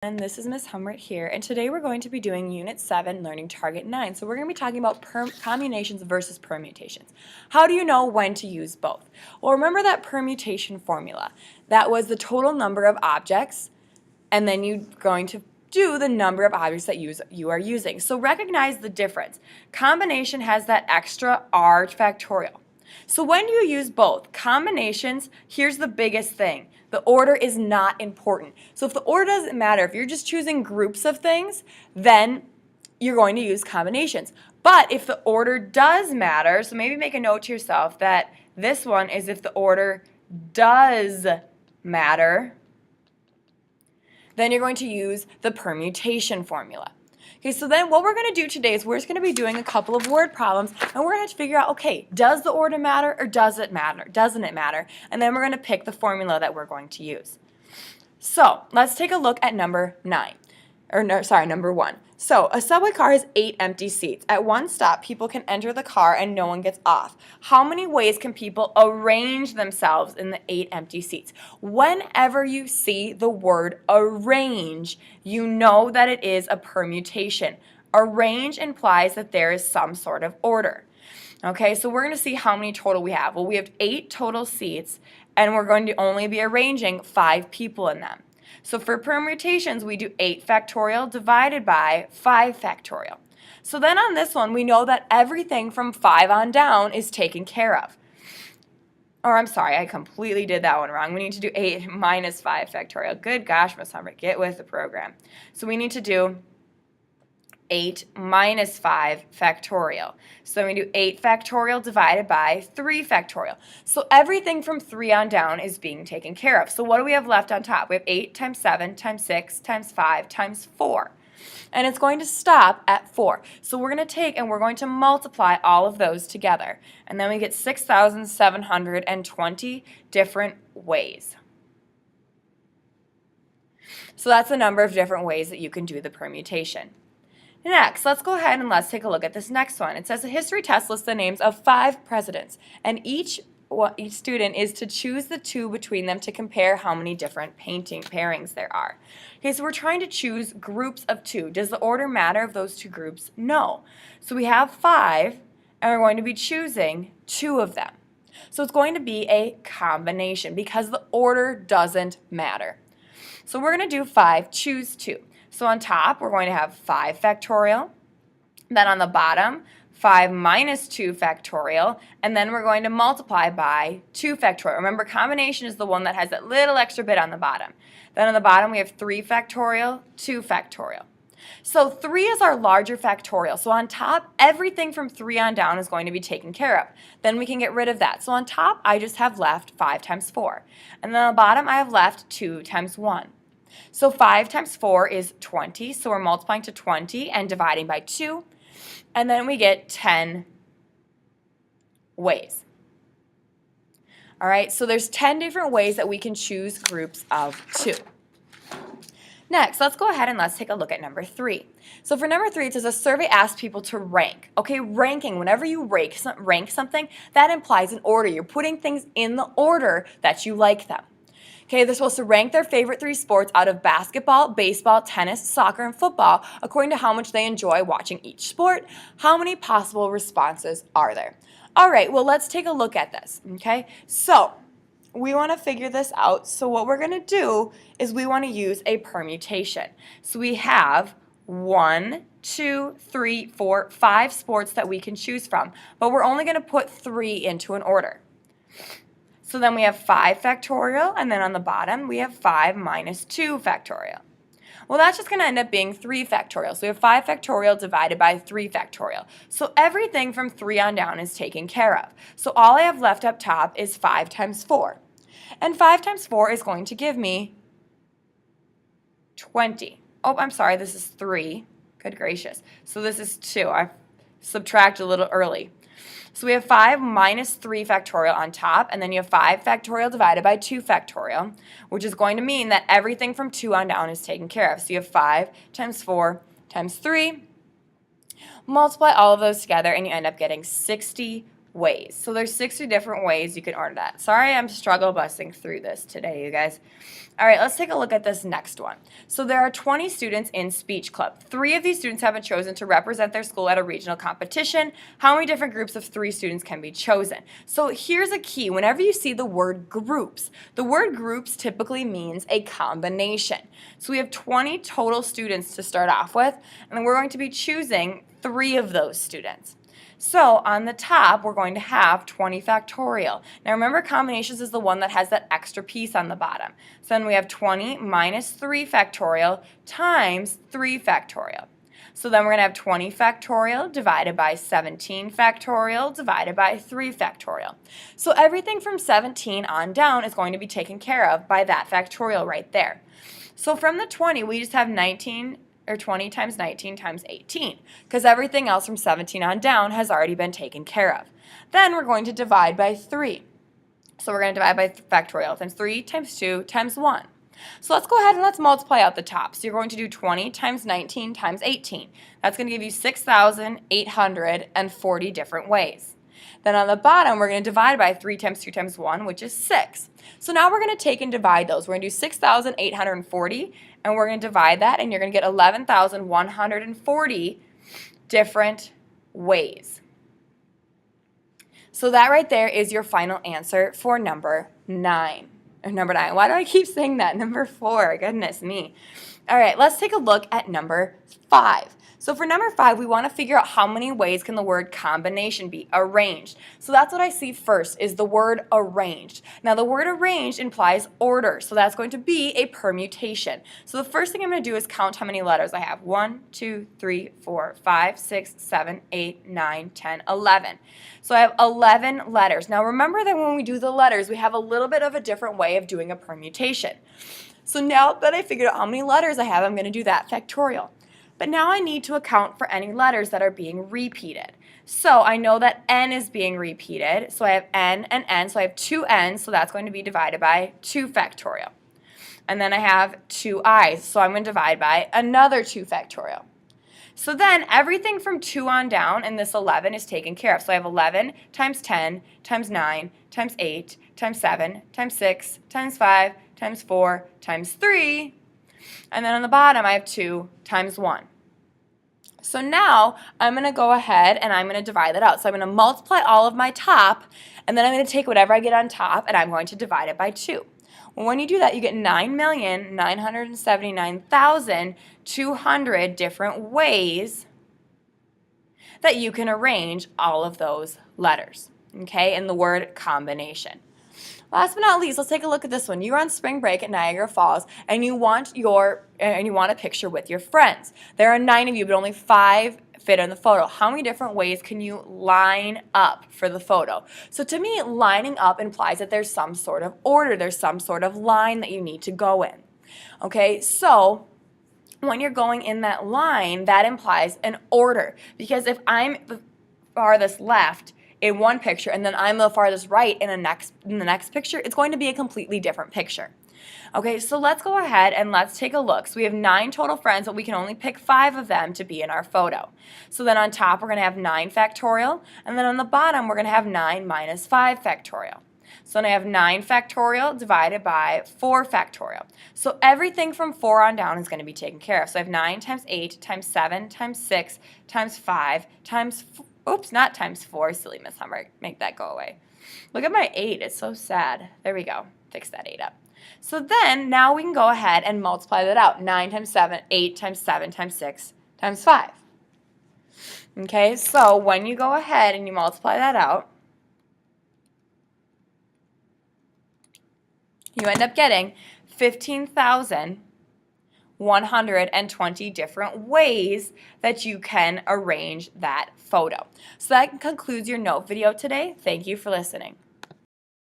And this is Ms. Humrit here, and today we're going to be doing Unit 7, Learning Target 9. So we're going to be talking about combinations versus permutations. How do you know when to use both? Well, remember that permutation formula. That was the total number of objects, and then you're going to do the number of objects that you are using. So recognize the difference. Combination has that extra r factorial. So when do you use both? Combinations, here's the biggest thing. The order is not important. So if the order doesn't matter, if you're just choosing groups of things, then you're going to use combinations. But if the order does matter, so maybe make a note to yourself that this one is if the order does matter, then you're going to use the permutation formula. Okay, so then what we're going to do today is we're just going to be doing a couple of word problems, and we're going to have to figure out, okay, does the order matter or does it matter? Doesn't it matter? And then we're going to pick the formula that we're going to use. So let's take a look at number 1. So a subway car has 8 empty seats. At one stop, people can enter the car and no one gets off. How many ways can people arrange themselves in the 8 empty seats? Whenever you see the word arrange, you know that it is a permutation. Arrange implies that there is some sort of order. Okay, so we're going to see how many total we have. Well, we have 8 total seats, and we're going to only be arranging 5 people in them. So for permutations, we do 8 factorial divided by 5 factorial. So then on this one, we know that everything from 5 on down is taken care of. Or I'm sorry, I completely did that one wrong. We need to do 8 minus 5 factorial. Good gosh, Miss Humber, get with the program. So we need to do 8 minus 5 factorial. So we do 8 factorial divided by 3 factorial. So everything from 3 on down is being taken care of. So what do we have left on top? We have 8 times 7 times 6 times 5 times 4. And it's going to stop at 4. So we're going to take and we're going to multiply all of those together. And then we get 6,720 different ways. So that's the number of different ways that you can do the permutation. Next, let's go ahead and let's take a look at this next one. It says a history test lists the names of 5 presidents, and each student is to choose the 2 between them to compare how many different painting pairings there are. Okay, so we're trying to choose groups of 2. Does the order matter of those 2 groups? No. So we have 5, and we're going to be choosing 2 of them. So it's going to be a combination because the order doesn't matter. So we're going to do 5, choose 2. So on top, we're going to have 5 factorial. Then on the bottom, 5 minus 2 factorial. And then we're going to multiply by 2 factorial. Remember, combination is the one that has that little extra bit on the bottom. Then on the bottom, we have 3 factorial, 2 factorial. So 3 is our larger factorial. So on top, everything from 3 on down is going to be taken care of. Then we can get rid of that. So on top, I just have left 5 times 4. And then on the bottom, I have left 2 times 1. So 5 times 4 is 20, so we're multiplying to 20 and dividing by 2, and then we get 10 ways. All right, so there's 10 different ways that we can choose groups of 2. Next, let's go ahead and let's take a look at number 3. So for number 3, it says a survey asks people to rank. Okay, ranking, whenever you rank something, that implies an order. You're putting things in the order that you like them. Okay, they're supposed to rank their favorite 3 sports out of basketball, baseball, tennis, soccer, and football according to how much they enjoy watching each sport. How many possible responses are there? All right, well, let's take a look at this, okay? So we want to figure this out. So what we're going to do is we want to use a permutation. So we have 1, 2, 3, 4, 5 sports that we can choose from, but we're only going to put 3 into an order. So then we have 5 factorial, and then on the bottom we have 5 minus 2 factorial. Well, that's just going to end up being 3 factorial. So we have 5 factorial divided by 3 factorial. So everything from 3 on down is taken care of. So all I have left up top is 5 times 4. And 5 times 4 is going to give me 20. Oh, I'm sorry, this is 3. Good gracious. So this is 2. I subtracted a little early. So we have 5 minus 3 factorial on top, and then you have 5 factorial divided by 2 factorial, which is going to mean that everything from 2 on down is taken care of. So you have 5 times 4 times 3. Multiply all of those together, and you end up getting 60 ways. So there's 60 different ways you can order that. Sorry, I'm struggle busing through this today, you guys. All right, let's take a look at this next one. So there are 20 students in speech club. 3 of these students have been chosen to represent their school at a regional competition. How many different groups of 3 students can be chosen? So here's a key. Whenever you see the word groups, the word groups typically means a combination. So we have 20 total students to start off with, and we're going to be choosing 3 of those students. So on the top, we're going to have 20 factorial. Now remember, combinations is the one that has that extra piece on the bottom. So then we have 20 minus 3 factorial times 3 factorial. So then we're going to have 20 factorial divided by 17 factorial divided by 3 factorial. So everything from 17 on down is going to be taken care of by that factorial right there. So from the 20, we just have 19 or 20 times 19 times 18, because everything else from 17 on down has already been taken care of. Then we're going to divide by 3. So we're going to divide by factorial times 3 times 2 times 1. So let's go ahead and let's multiply out the top. So you're going to do 20 times 19 times 18. That's going to give you 6,840 different ways. Then on the bottom, we're going to divide by 3 times 2 times 1, which is 6. So now we're going to take and divide those. We're going to do 6,840, and we're going to divide that, and you're going to get 11,140 different ways. So that right there is your final answer for number 9. Or number 9. Why do I keep saying that? Number 4. Goodness me. All right, let's take a look at number 5. So for number 5, we want to figure out how many ways can the word combination be arranged. So that's what I see first is the word arranged. Now the word arranged implies order, so that's going to be a permutation. So the first thing I'm going to do is count how many letters I have. 1, 2, 3, 4, 5, 6, 7, 8, 9, 10, 11. So I have 11 letters. Now remember that when we do the letters, we have a little bit of a different way of doing a permutation. So now that I figured out how many letters I have, I'm going to do that factorial. But now I need to account for any letters that are being repeated. So I know that n is being repeated, so I have n and n, so I have 2 n's, so that's going to be divided by 2 factorial. And then I have 2 i's, so I'm going to divide by another 2 factorial. So then everything from 2 on down in this 11 is taken care of. So I have 11 times 10 times 9 times 8 times 7 times 6 times 5 times 4 times 3. And then on the bottom, I have 2 times 1. So now I'm going to go ahead and I'm going to divide that out. So I'm going to multiply all of my top, and then I'm going to take whatever I get on top, and I'm going to divide it by 2. Well, when you do that, you get 9,979,200 different ways that you can arrange all of those letters, okay, in the word combination. Last but not least, let's take a look at this one. You're on spring break at Niagara Falls, and you want a picture with your friends. There are 9 of you, but only 5 fit in the photo. How many different ways can you line up for the photo? So to me, lining up implies that there's some sort of order. There's some sort of line that you need to go in. Okay, so when you're going in that line, that implies an order. Because if I'm the farthest left in one picture and then I'm the farthest right in the next picture, it's going to be a completely different picture. Okay, so let's go ahead and let's take a look. So we have 9 total friends, but we can only pick 5 of them to be in our photo. So then on top, we're going to have 9 factorial, and then on the bottom, we're going to have 9 minus 5 factorial. So then I have 9 factorial divided by 4 factorial. So everything from 4 on down is going to be taken care of. So I have 9 times 8 times 7 times 6 times 5 times, oops, not times 4, silly Miss Hummer, make that go away. Look at my 8, it's so sad. There we go, fix that 8 up. So then, now we can go ahead and multiply that out. 9 times 7, 8 times 7 times 6 times 5. Okay, so when you go ahead and you multiply that out, you end up getting 15,120 different ways that you can arrange that photo. So that concludes your note video today. Thank you for listening.